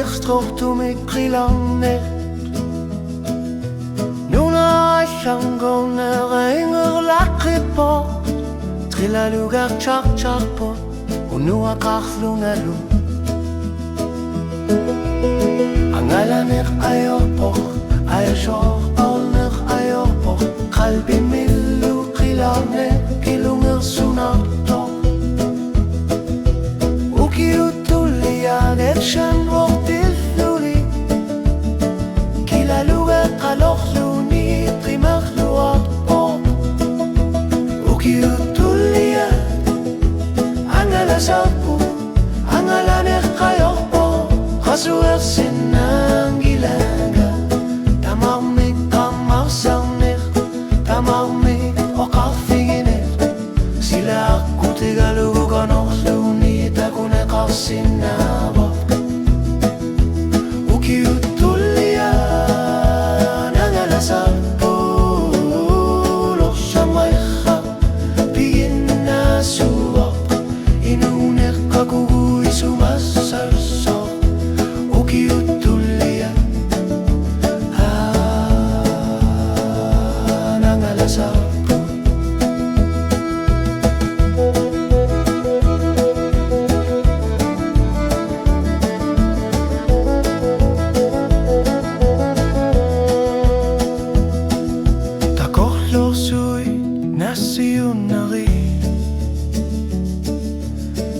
stroopt om ik krilanne Nuna shangone ringer lakripo Trilla lugar chak chakpo Unua kakhlungalu Angalanir ayorpoch Ayashor olner ayorpoch Kalbi millu krilanne Kilunger sunarto Efshan vortil luli Kila luga qalor luni Trimach luar po Uki utulia Angala sapu Angala nekayor po Khasuer sinang gilanga Tamar me tamar sarner Tamar me okar figiner Sila akutigalugu kanor luni Takune qarsinabo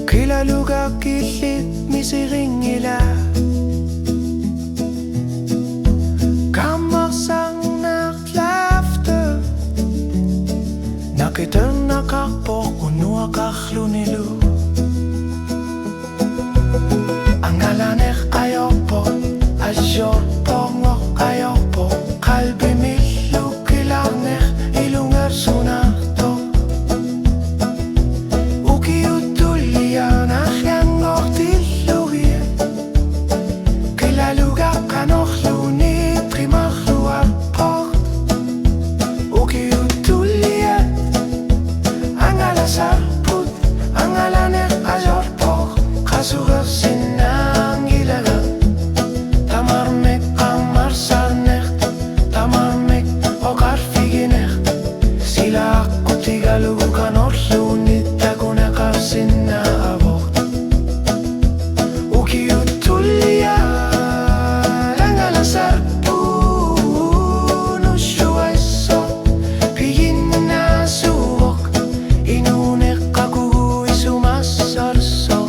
Kila lugar kilit misiringila Kammer sang naklafte Nakiten nakapok unua kakhlunilu Angalanech ayopot Asyor pongok ayopot Kalbi millu kilanech ilungar sunarto Khasuer sinang gilaga Tamar mek amar sarner Tamar mek okar figiner Sila akutigalugu kanor luni Takuna karsina abort Uki utulia Langala sarpu Nushuaiso Pigina suwok Inunek kakugu isumas sarso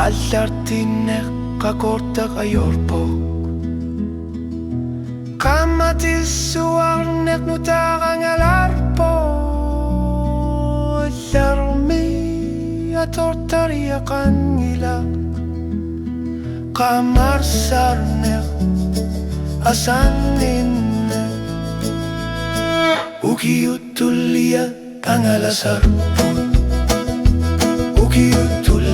Allartinek kakortak ayorpok Kamatil suarnek nutarang alarpo Allarmi atortariakan ngila Kamar sarnek asaninnek Uki utulia kangalasarpo Uki utulia